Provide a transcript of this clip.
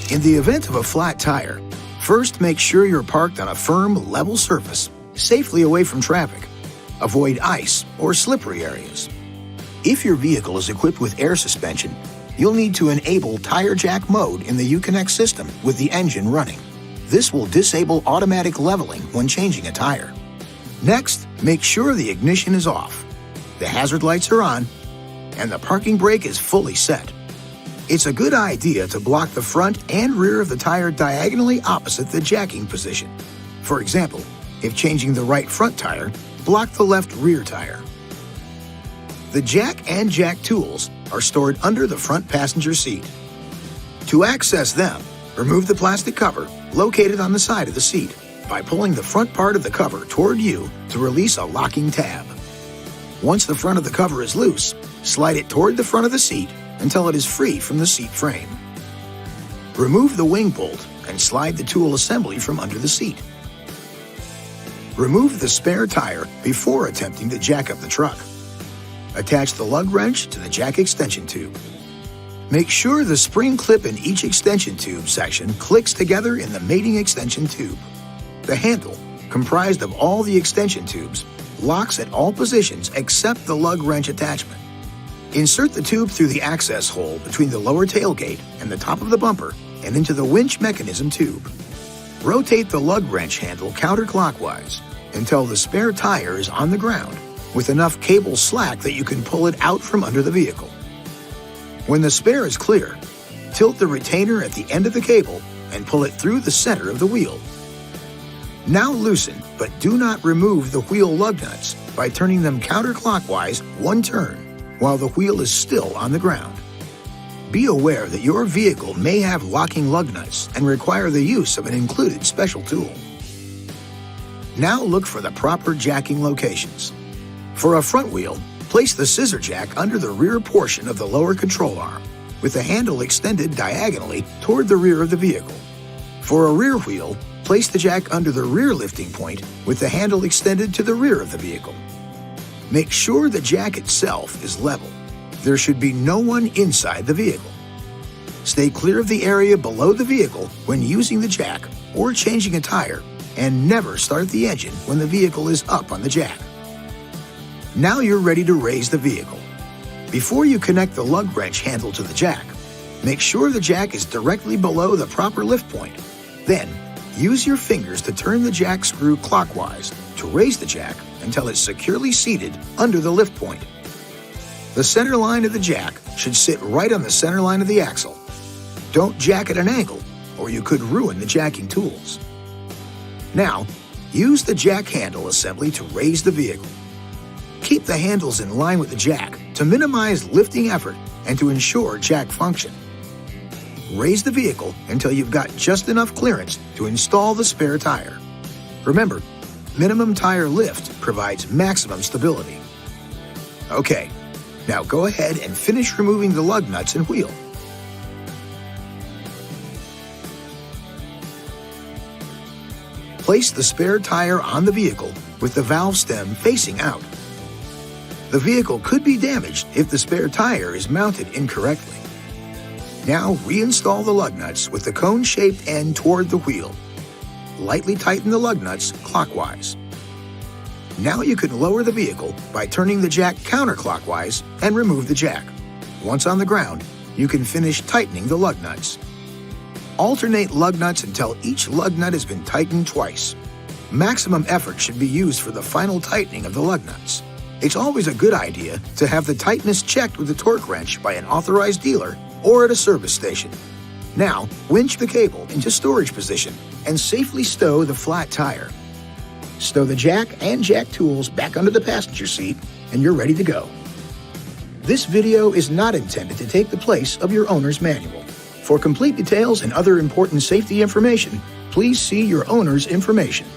In the event of a flat tire, first make sure you're parked on a firm, level surface, safely away from traffic. Avoid ice or slippery areas. If your vehicle is equipped with air suspension, you'll need to enable tire jack mode in the Uconnect system with the engine running. This will disable automatic leveling when changing a tire. Next, make sure the ignition is off, the hazard lights are on, and the parking brake is fully set. It's a good idea to block the front and rear of the tire diagonally opposite the jacking position. For example, if changing the right front tire, block the left rear tire. The jack and jack tools are stored under the front passenger seat. To access them, remove the plastic cover located on the side of the seat by pulling the front part of the cover toward you to release a locking tab. Once the front of the cover is loose, slide it toward the front of the seat until it is free from the seat frame. Remove the wing bolt and slide the tool assembly from under the seat. Remove the spare tire before attempting to jack up the truck. Attach the lug wrench to the jack extension tube. Make sure the spring clip in each extension tube section clicks together in the mating extension tube. The handle, comprised of all the extension tubes, locks at all positions except the lug wrench attachment. Insert the tube through the access hole between the lower tailgate and the top of the bumper and into the winch mechanism tube. Rotate the lug wrench handle counterclockwise until the spare tire is on the ground with enough cable slack that you can pull it out from under the vehicle. When the spare is clear, tilt the retainer at the end of the cable and pull it through the center of the wheel. Now loosen, but do not remove the wheel lug nuts by turning them counterclockwise one turn while the wheel is still on the ground. Be aware that your vehicle may have locking lug nuts and require the use of an included special tool. Now look for the proper jacking locations. For a front wheel, place the scissor jack under the rear portion of the lower control arm, with the handle extended diagonally toward the rear of the vehicle. For a rear wheel, place the jack under the rear lifting point with the handle extended to the rear of the vehicle. Make sure the jack itself is level. There should be no one inside the vehicle. Stay clear of the area below the vehicle when using the jack or changing a tire, and never start the engine when the vehicle is up on the jack. Now you're ready to raise the vehicle. Before you connect the lug wrench handle to the jack, make sure the jack is directly below the proper lift point. Then, use your fingers to turn the jack screw clockwise to raise the jack until it's securely seated under the lift point. The center line of the jack should sit right on the center line of the axle. Don't jack at an angle, or you could ruin the jacking tools. Now, use the jack handle assembly to raise the vehicle. Keep the handles in line with the jack to minimize lifting effort and to ensure jack function. Raise the vehicle until you've got just enough clearance to install the spare tire. Remember, minimum tire lift provides maximum stability. Okay, now go ahead and finish removing the lug nuts and wheel. Place the spare tire on the vehicle with the valve stem facing out. The vehicle could be damaged if the spare tire is mounted incorrectly. Now reinstall the lug nuts with the cone-shaped end toward the wheel. Lightly tighten the lug nuts clockwise. Now you can lower the vehicle by turning the jack counterclockwise and remove the jack. Once on the ground, you can finish tightening the lug nuts. Alternate lug nuts until each lug nut has been tightened twice. Maximum effort should be used for the final tightening of the lug nuts. It's always a good idea to have the tightness checked with a torque wrench by an authorized dealer or at a service station. Now, winch the cable into storage position and safely stow the flat tire. Stow the jack and jack tools back under the passenger seat and you're ready to go. This video is not intended to take the place of your owner's manual. For complete details and other important safety information, please see your owner's information.